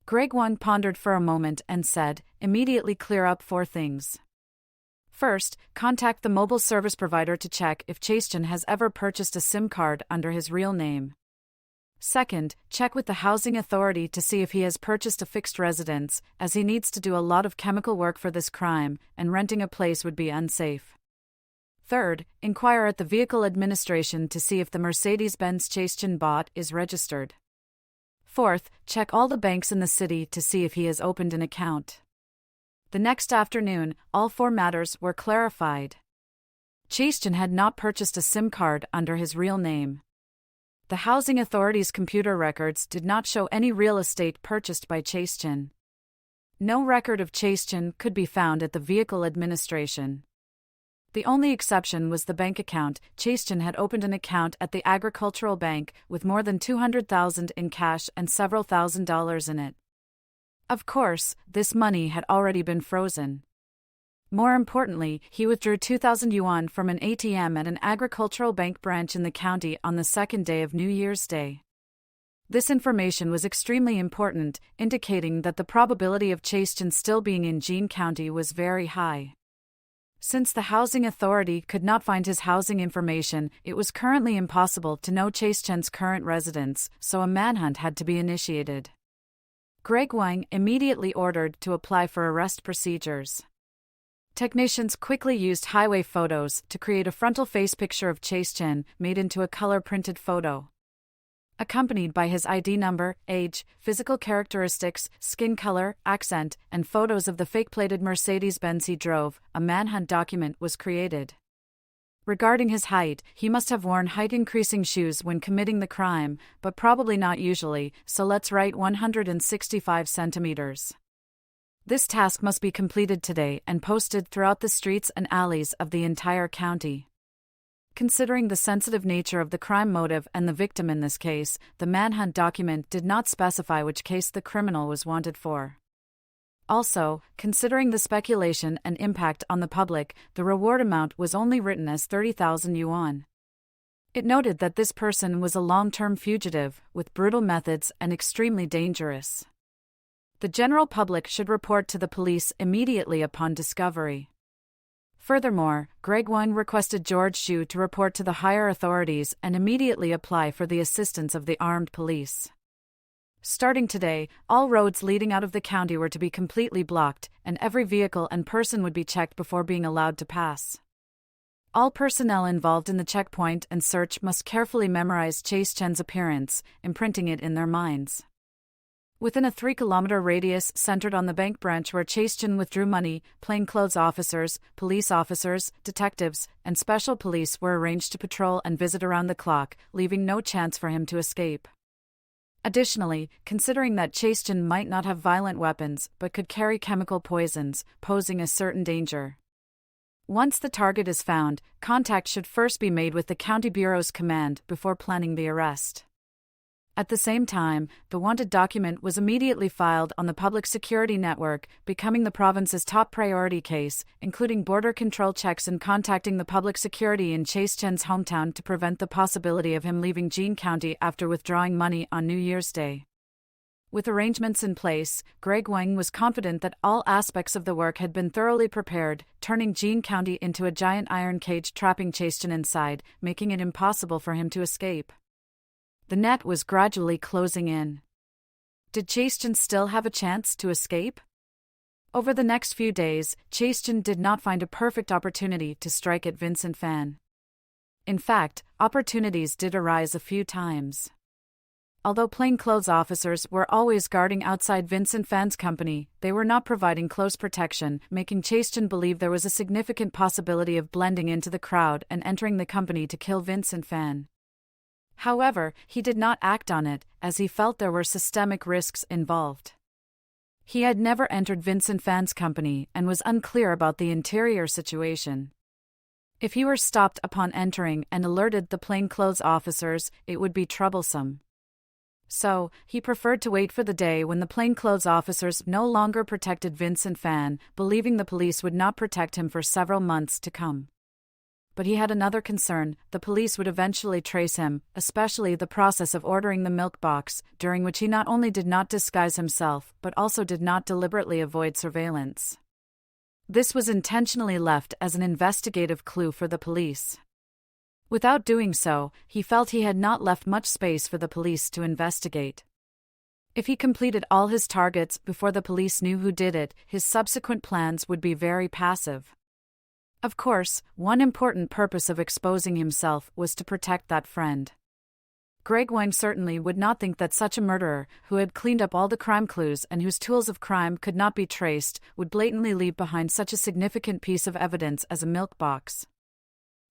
Greg Wang pondered for a moment and said, "Immediately clear up 4 things. First, contact the mobile service provider to check if Chastin has ever purchased a SIM card under his real name. Second, check with the housing authority to see if he has purchased a fixed residence, as he needs to do a lot of chemical work for this crime, and renting a place would be unsafe. Third, inquire at the vehicle administration to see if the Mercedes-Benz Chastin bought is registered. Fourth, check all the banks in the city to see if he has opened an account." The next afternoon, all 4 matters were clarified. Chastin had not purchased a SIM card under his real name. The housing authority's computer records did not show any real estate purchased by Chastin. No record of Chastin could be found at the vehicle administration. The only exception was the bank account. Chastin had opened an account at the agricultural bank with more than $200,000 in cash and several $1,000s in it. Of course, this money had already been frozen. More importantly, he withdrew 2,000 yuan from an ATM at an agricultural bank branch in the county on the 2nd day of New Year's Day. This information was extremely important, indicating that the probability of Chastin still being in Jean County was very high. Since the housing authority could not find his housing information, it was currently impossible to know Chastin's current residence, so a manhunt had to be initiated. Greg Wang immediately ordered to apply for arrest procedures. Technicians quickly used highway photos to create a frontal face picture of Chastin, made into a color-printed photo. Accompanied by his ID number, age, physical characteristics, skin color, accent, and photos of the fake-plated Mercedes-Benz he drove, a manhunt document was created. Regarding his height, he must have worn height-increasing shoes when committing the crime, but probably not usually, so let's write 165 centimeters. This task must be completed today and posted throughout the streets and alleys of the entire county. Considering the sensitive nature of the crime motive and the victim in this case, the manhunt document did not specify which case the criminal was wanted for. Also, considering the speculation and impact on the public, the reward amount was only written as 30,000 yuan. It noted that this person was a long-term fugitive, with brutal methods and extremely dangerous. The general public should report to the police immediately upon discovery. Furthermore, Greg Wang requested George Xu to report to the higher authorities and immediately apply for the assistance of the armed police. Starting today, all roads leading out of the county were to be completely blocked, and every vehicle and person would be checked before being allowed to pass. All personnel involved in the checkpoint and search must carefully memorize Chastin's appearance, imprinting it in their minds. Within a 3-kilometer radius centered on the bank branch where Chastin withdrew money, plainclothes officers, police officers, detectives, and special police were arranged to patrol and visit around the clock, leaving no chance for him to escape. Additionally, considering that Chastin might not have violent weapons but could carry chemical poisons, posing a certain danger. Once the target is found, contact should first be made with the County Bureau's command before planning the arrest. At the same time, the wanted document was immediately filed on the public security network, becoming the province's top priority case, including border control checks and contacting the public security in Chastin's hometown to prevent the possibility of him leaving Jean County after withdrawing money on New Year's Day. With arrangements in place, Greg Wang was confident that all aspects of the work had been thoroughly prepared, turning Jean County into a giant iron cage trapping Chastin inside, making it impossible for him to escape. The net was gradually closing in. Did Chastin still have a chance to escape? Over the next few days, Chastin did not find a perfect opportunity to strike at Vincent Fan. In fact, opportunities did arise a few times. Although plainclothes officers were always guarding outside Vincent Fan's company, they were not providing close protection, making Chastin believe there was a significant possibility of blending into the crowd and entering the company to kill Vincent Fan. However, he did not act on it, as he felt there were systemic risks involved. He had never entered Vincent Fan's company and was unclear about the interior situation. If he were stopped upon entering and alerted the plainclothes officers, it would be troublesome. So, he preferred to wait for the day when the plainclothes officers no longer protected Vincent Fan, believing the police would not protect him for several months to come. But he had another concern: the police would eventually trace him, especially the process of ordering the milk box, during which he not only did not disguise himself but also did not deliberately avoid surveillance. This was intentionally left as an investigative clue for the police. Without doing so, he felt he had not left much space for the police to investigate. If he completed all his targets before the police knew who did it, his subsequent plans would be very passive. Of course, one important purpose of exposing himself was to protect that friend. Greg Wang certainly would not think that such a murderer, who had cleaned up all the crime clues and whose tools of crime could not be traced, would blatantly leave behind such a significant piece of evidence as a milk box.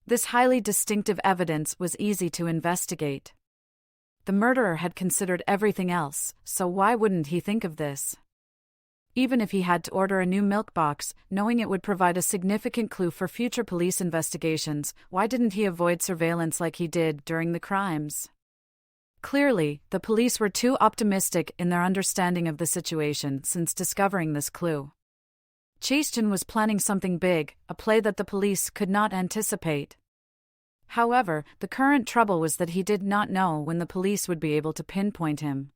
This highly distinctive evidence was easy to investigate. The murderer had considered everything else, so why wouldn't he think of this? Even if he had to order a new milk box, knowing it would provide a significant clue for future police investigations, why didn't he avoid surveillance like he did during the crimes? Clearly, the police were too optimistic in their understanding of the situation since discovering this clue. Chastin was planning something big, a play that the police could not anticipate. However, the current trouble was that he did not know when the police would be able to pinpoint him.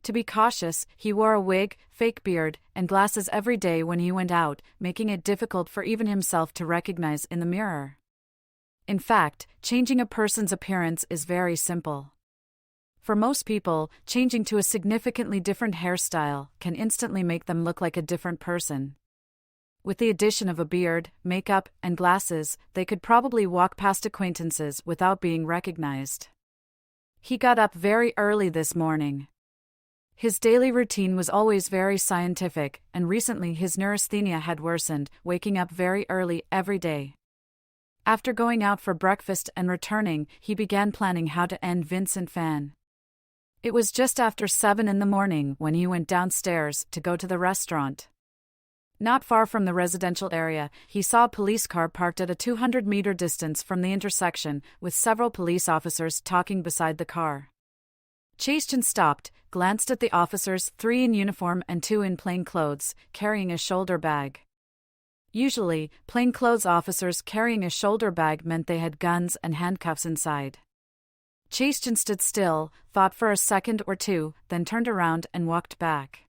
To be cautious, he wore a wig, fake beard, and glasses every day when he went out, making it difficult for even himself to recognize in the mirror. In fact, changing a person's appearance is very simple. For most people, changing to a significantly different hairstyle can instantly make them look like a different person. With the addition of a beard, makeup, and glasses, they could probably walk past acquaintances without being recognized. He got up very early this morning. His daily routine was always very scientific, and recently his neurasthenia had worsened, waking up very early every day. After going out for breakfast and returning, he began planning how to end Vincent Fan. It was just after 7 in the morning when he went downstairs to go to the restaurant. Not far from the residential area, he saw a police car parked at a 200-meter distance from the intersection, with several police officers talking beside the car. Chastin stopped, glanced at the officers, 3 in uniform and 2 in plain clothes, carrying a shoulder bag. Usually, plainclothes officers carrying a shoulder bag meant they had guns and handcuffs inside. Chastin stood still, thought for a second or two, then turned around and walked back.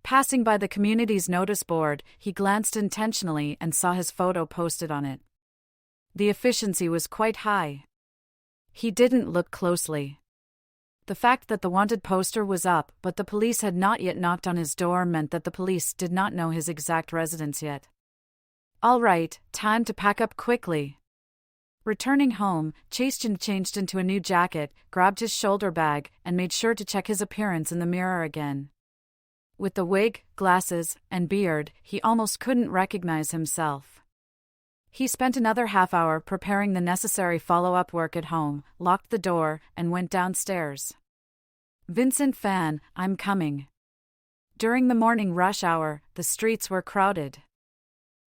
Passing by the community's notice board, he glanced intentionally and saw his photo posted on it. The efficiency was quite high. He didn't look closely. The fact that the wanted poster was up but the police had not yet knocked on his door meant that the police did not know his exact residence yet. All right, time to pack up quickly. Returning home, Chastin changed into a new jacket, grabbed his shoulder bag, and made sure to check his appearance in the mirror again. With the wig, glasses, and beard, he almost couldn't recognize himself. He spent another half-hour preparing the necessary follow-up work at home, locked the door, and went downstairs. Vincent Fan, I'm coming. During the morning rush hour, the streets were crowded.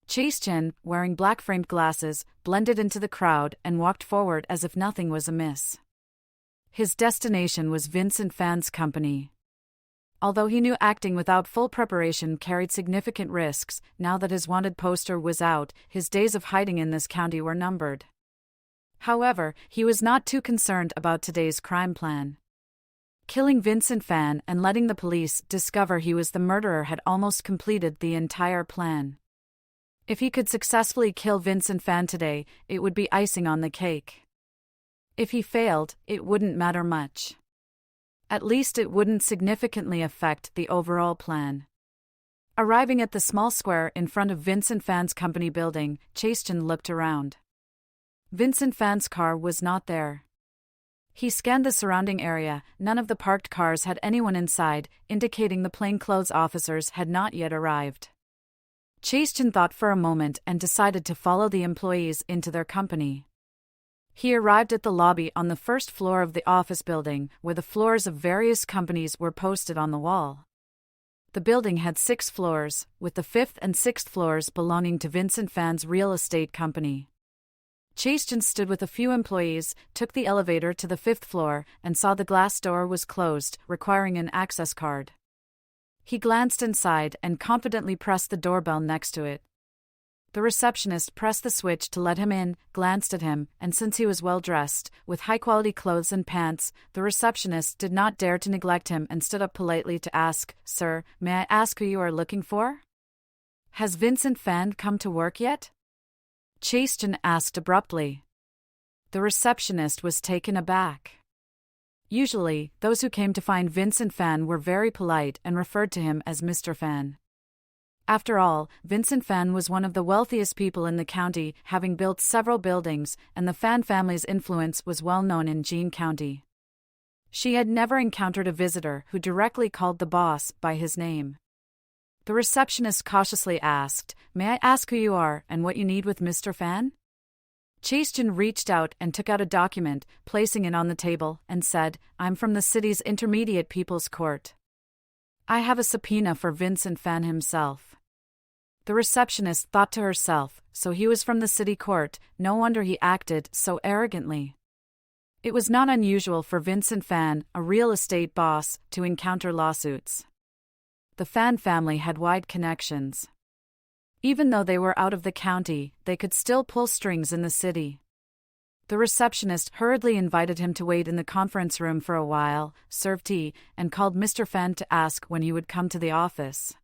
Chastin, wearing black-framed glasses, blended into the crowd and walked forward as if nothing was amiss. His destination was Vincent Fan's company. Although he knew acting without full preparation carried significant risks, now that his wanted poster was out, his days of hiding in this county were numbered. However, he was not too concerned about today's crime plan. Killing Vincent Fan and letting the police discover he was the murderer had almost completed the entire plan. If he could successfully kill Vincent Fan today, it would be icing on the cake. If he failed, it wouldn't matter much. At least it wouldn't significantly affect the overall plan. Arriving at the small square in front of Vincent Fan's company building, Chastin looked around. Vincent Fan's car was not there. He scanned the surrounding area. None of the parked cars had anyone inside, indicating the plainclothes officers had not yet arrived. Chastin thought for a moment and decided to follow the employees into their company. He arrived at the lobby on the first floor of the office building, where the floors of various companies were posted on the wall. The building had 6 floors, with the 5th and 6th floors belonging to Vincent Fan's real estate company. Chastin stood with a few employees, took the elevator to the 5th floor, and saw the glass door was closed, requiring an access card. He glanced inside and confidently pressed the doorbell next to it. The receptionist pressed the switch to let him in, glanced at him, and since he was well dressed, with high-quality clothes and pants, the receptionist did not dare to neglect him and stood up politely to ask, "Sir, may I ask who you are looking for?" "Has Vincent Fan come to work yet?" Chaston asked abruptly. The receptionist was taken aback. Usually, those who came to find Vincent Fan were very polite and referred to him as Mr. Fan. After all, Vincent Fan was one of the wealthiest people in the county, having built several buildings, and the Fan family's influence was well known in Jean County. She had never encountered a visitor who directly called the boss by his name. The receptionist cautiously asked, "May I ask who you are and what you need with Mr. Fan?" Chaston reached out and took out a document, placing it on the table, and said, "I'm from the city's Intermediate People's Court. I have a subpoena for Vincent Fan himself." The receptionist thought to herself, so he was from the city court, no wonder he acted so arrogantly. It was not unusual for Vincent Fan, a real estate boss, to encounter lawsuits. The Fan family had wide connections. Even though they were out of the county, they could still pull strings in the city. The receptionist hurriedly invited him to wait in the conference room for a while, served tea, and called Mr. Fan to ask when he would come to the office.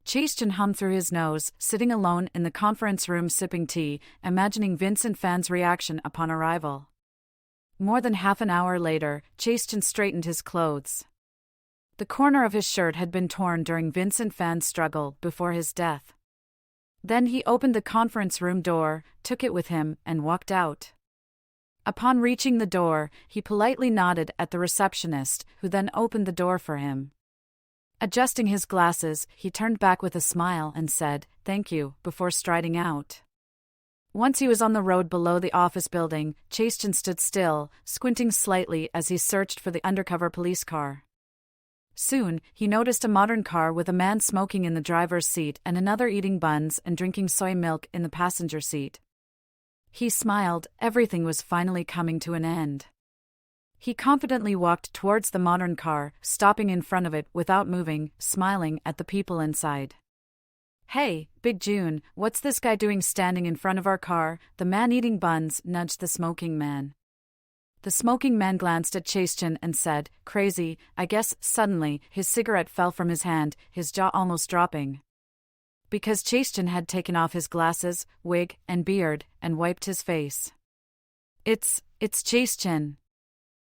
Chaston hummed through his nose, sitting alone in the conference room sipping tea, imagining Vincent Fan's reaction upon arrival. More than half an hour later, Chaston straightened his clothes. The corner of his shirt had been torn during Vincent Fan's struggle before his death. Then he opened the conference room door, took it with him, and walked out. Upon reaching the door, he politely nodded at the receptionist, who then opened the door for him. Adjusting his glasses, he turned back with a smile and said, "Thank you," before striding out. Once he was on the road below the office building, Chaston stood still, squinting slightly as he searched for the undercover police car. Soon, he noticed a modern car with a man smoking in the driver's seat and another eating buns and drinking soy milk in the passenger seat. He smiled, everything was finally coming to an end. He confidently walked towards the modern car, stopping in front of it without moving, smiling at the people inside. "Hey, Big June, what's this guy doing standing in front of our car?" The man eating buns nudged the smoking man. The smoking man glanced at Chaston and said, "Crazy, I guess." Suddenly, his cigarette fell from his hand, his jaw almost dropping. Because Chaston had taken off his glasses, wig, and beard, and wiped his face. It's Chaston."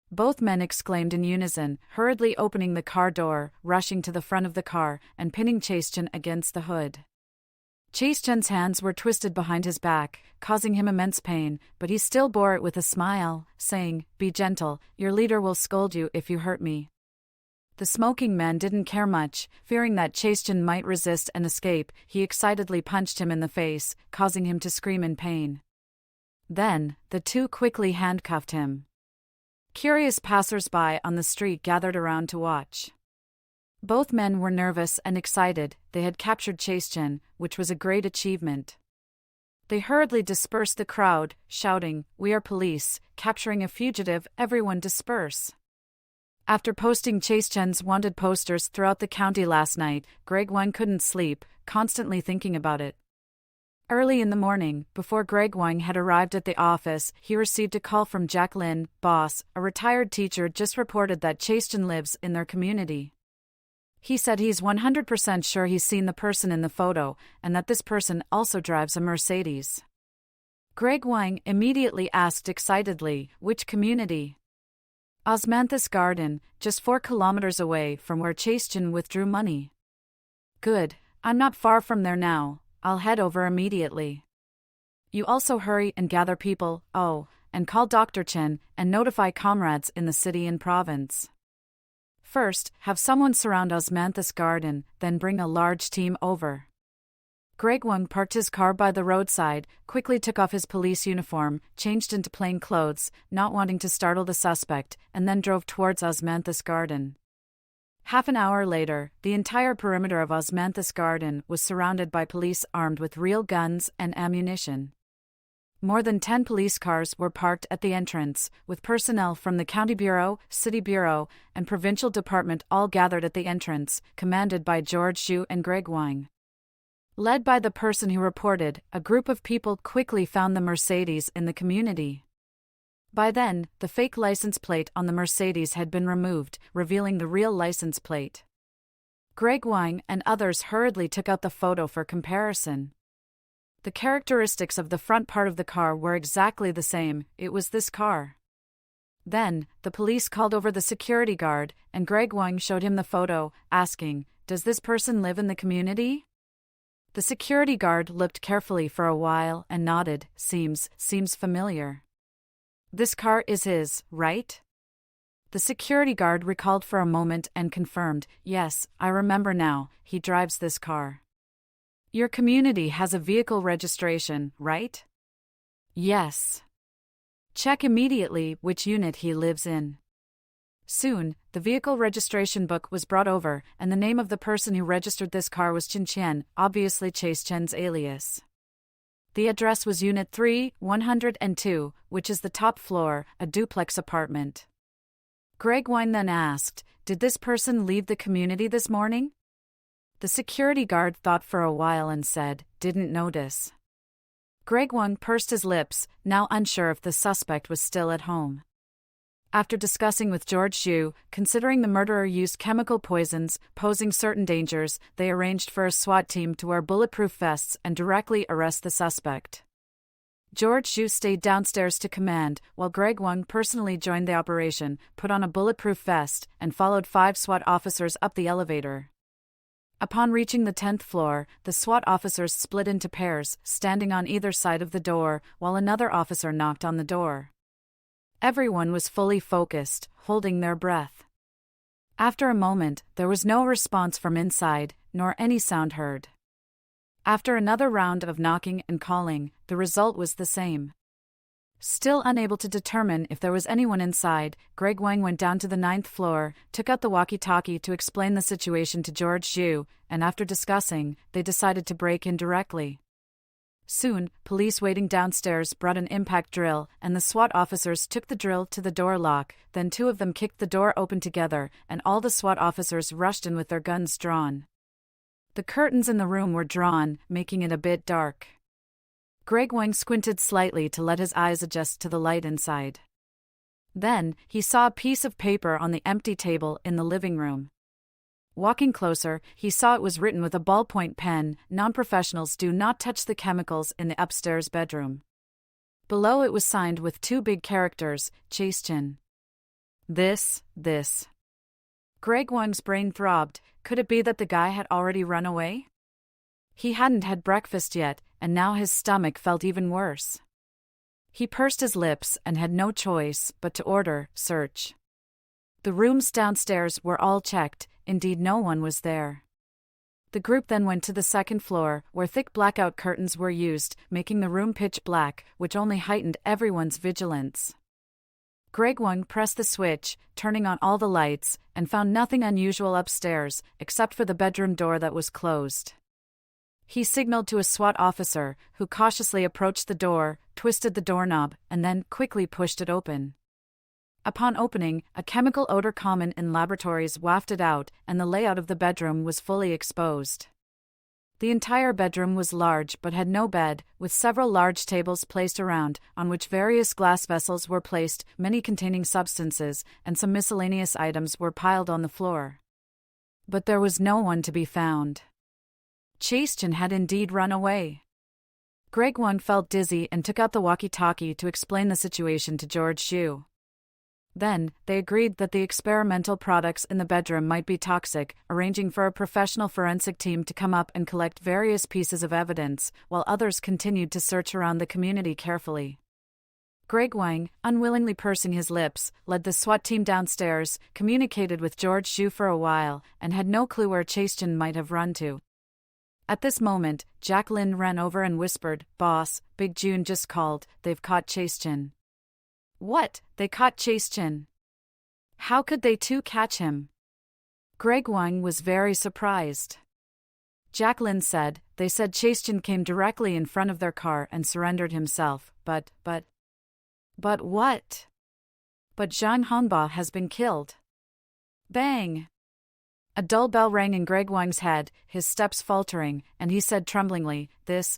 Both men exclaimed in unison, hurriedly opening the car door, rushing to the front of the car, and pinning Chaston against the hood. Chaston's hands were twisted behind his back, causing him immense pain, but he still bore it with a smile, saying, "Be gentle, your leader will scold you if you hurt me." The smoking man didn't care much, fearing that Chaston might resist and escape. He excitedly punched him in the face, causing him to scream in pain. Then, the two quickly handcuffed him. Curious passers-by on the street gathered around to watch. Both men were nervous and excited. They had captured Chaston, which was a great achievement. They hurriedly dispersed the crowd, shouting, "We are police, capturing a fugitive, everyone disperse." After posting Chaston's wanted posters throughout the county last night, Greg Wang couldn't sleep, constantly thinking about it. Early in the morning, before Greg Wang had arrived at the office, he received a call from Jacqueline, boss, a retired teacher just reported that Chaston lives in their community. He said he's 100% sure he's seen the person in the photo, and that this person also drives a Mercedes. Greg Wang immediately asked excitedly, "Which community?" "Osmanthus Garden, just 4 kilometers away from where Chaston withdrew money." "Good, I'm not far from there now, I'll head over immediately." "You also hurry and gather people, and call Dr. Chen, and notify comrades in the city and province. First, have someone surround Osmanthus Garden, then bring a large team over." Greg Wang parked his car by the roadside, quickly took off his police uniform, changed into plain clothes, not wanting to startle the suspect, and then drove towards Osmanthus Garden. Half an hour later, the entire perimeter of Osmanthus Garden was surrounded by police armed with real guns and ammunition. More than 10 police cars were parked at the entrance, with personnel from the County Bureau, City Bureau, and Provincial Department all gathered at the entrance, commanded by George Zhu and Greg Wang. Led by the person who reported, a group of people quickly found the Mercedes in the community. By then, the fake license plate on the Mercedes had been removed, revealing the real license plate. Greg Wang and others hurriedly took out the photo for comparison. The characteristics of the front part of the car were exactly the same. It was this car. Then, the police called over the security guard, and Greg Wang showed him the photo, asking, "Does this person live in the community?" The security guard looked carefully for a while and nodded. Seems familiar. "This car is his, right?" The security guard recalled for a moment and confirmed, "Yes, I remember now, he drives this car." "Your community has a vehicle registration, right?" "Yes." "Check immediately which unit he lives in." Soon, the vehicle registration book was brought over, and the name of the person who registered this car was Chen Qian, obviously Chase Chen's alias. The address was Unit 3-102, which is the top floor, a duplex apartment. Greg Wang then asked, "Did this person leave the community this morning?" The security guard thought for a while and said, "Didn't notice." Greg Wang pursed his lips, now unsure if the suspect was still at home. After discussing with George Xu, considering the murderer used chemical poisons, posing certain dangers, they arranged for a SWAT team to wear bulletproof vests and directly arrest the suspect. George Xu stayed downstairs to command, while Greg Wang personally joined the operation, put on a bulletproof vest, and followed 5 SWAT officers up the elevator. Upon reaching the 10th floor, the SWAT officers split into pairs, standing on either side of the door, while another officer knocked on the door. Everyone was fully focused, holding their breath. After a moment, there was no response from inside, nor any sound heard. After another round of knocking and calling, the result was the same. Still unable to determine if there was anyone inside, Greg Wang went down to the 9th floor, took out the walkie-talkie to explain the situation to George Xu, and after discussing, they decided to break in directly. Soon, police waiting downstairs brought an impact drill, and the SWAT officers took the drill to the door lock, then 2 of them kicked the door open together, and all the SWAT officers rushed in with their guns drawn. The curtains in the room were drawn, making it a bit dark. Greg Wang squinted slightly to let his eyes adjust to the light inside. Then, he saw a piece of paper on the empty table in the living room. Walking closer, he saw it was written with a ballpoint pen, "Non-professionals do not touch the chemicals in the upstairs bedroom." Below it was signed with 2 big characters, Chase Chen. This. Greg Wang's brain throbbed. Could it be that the guy had already run away? He hadn't had breakfast yet, and now his stomach felt even worse. He pursed his lips and had no choice but to order, "Search." The rooms downstairs were all checked, indeed no one was there. The group then went to the 2nd floor, where thick blackout curtains were used, making the room pitch black, which only heightened everyone's vigilance. Greg Wang pressed the switch, turning on all the lights, and found nothing unusual upstairs, except for the bedroom door that was closed. He signaled to a SWAT officer, who cautiously approached the door, twisted the doorknob, and then quickly pushed it open. Upon opening, a chemical odor common in laboratories wafted out, and the layout of the bedroom was fully exposed. The entire bedroom was large but had no bed, with several large tables placed around, on which various glass vessels were placed, many containing substances, and some miscellaneous items were piled on the floor. But there was no one to be found. Chase Chen had indeed run away. Greg Wang felt dizzy and took out the walkie-talkie to explain the situation to George Xu. Then, they agreed that the experimental products in the bedroom might be toxic, arranging for a professional forensic team to come up and collect various pieces of evidence, while others continued to search around the community carefully. Greg Wang, unwillingly pursing his lips, led the SWAT team downstairs, communicated with George Xu for a while, and had no clue where Chase Chen might have run to. At this moment, Jacqueline ran over and whispered, "Boss, Big June just called, they've caught Chase Chen." "What? They caught Chase Chen? How could they too catch him?" Greg Wang was very surprised. Jacqueline said, "They said Chase Chen came directly in front of their car and surrendered himself, but what? But Zhang Hongbao has been killed." Bang! A dull bell rang in Greg Wang's head, his steps faltering, and he said tremblingly, This,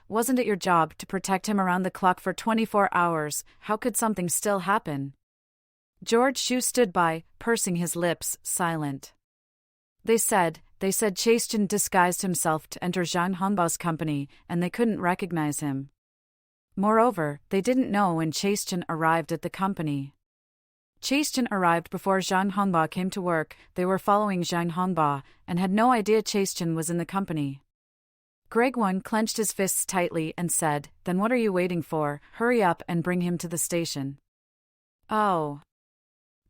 wasn't it your job to protect him around the clock for 24 hours? How could something still happen? George Shu stood by, pursing his lips, silent. They said Chase-Jin disguised himself to enter Zhang Hongbao's company, and they couldn't recognize him. Moreover, they didn't know when Chase-Jin arrived at the company. Chase-Jin arrived before Zhang Hongbao came to work. They were following Zhang Hongbao, and had no idea Chase-Jin was in the company. Greg Wang clenched his fists tightly and said, Then what are you waiting for? Hurry up and bring him to the station. Oh.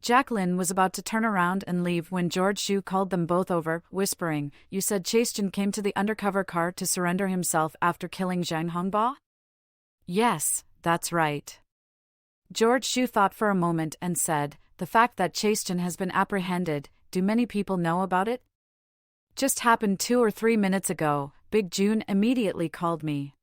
Jacqueline was about to turn around and leave when George Shu called them both over, whispering, You said Chase-Jin came to the undercover car to surrender himself after killing Zhang Hongbao? Yes, that's right. George Shu thought for a moment and said, The fact that Chase-Jin has been apprehended, do many people know about it? Just happened 2 or 3 minutes ago. Big June immediately called me.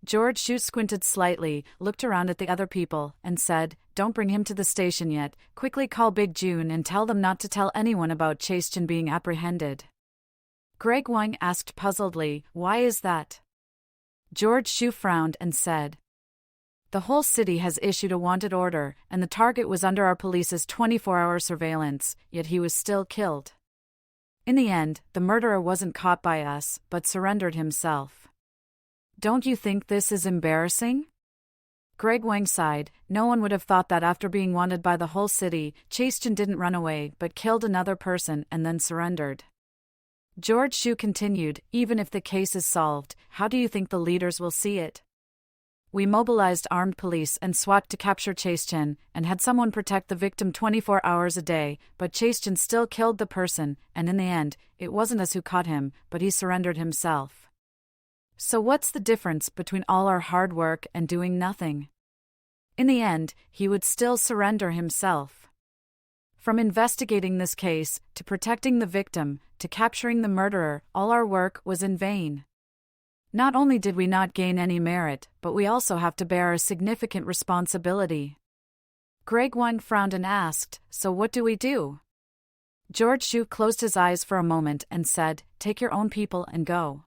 George Shu squinted slightly, looked around at the other people, and said, Don't bring him to the station yet. Quickly call Big June and tell them not to tell anyone about Chase-Jin being apprehended. Greg Wang asked puzzledly, Why is that? George Shu frowned and said, The whole city has issued a wanted order, and the target was under our police's 24-hour surveillance, yet he was still killed. In the end, the murderer wasn't caught by us, but surrendered himself. Don't you think this is embarrassing? Greg Wang sighed. No one would have thought that after being wanted by the whole city, Chase-Jin didn't run away but killed another person and then surrendered. George Shu continued, Even if the case is solved, how do you think the leaders will see it? We mobilized armed police and SWAT to capture Chase-Jin, and had someone protect the victim 24 hours a day, but Chase-Jin still killed the person, and in the end, it wasn't us who caught him, but he surrendered himself. So what's the difference between all our hard work and doing nothing? In the end, he would still surrender himself. From investigating this case, to protecting the victim, to capturing the murderer, all our work was in vain. Not only did we not gain any merit, but we also have to bear a significant responsibility. Greg Wang frowned and asked, So what do we do? George Shu closed his eyes for a moment and said, Take your own people and go.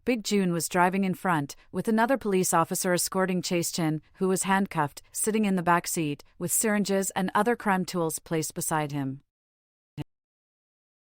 Big June was driving in front, with another police officer escorting Chase-Jin, who was handcuffed, sitting in the back seat, with syringes and other crime tools placed beside him.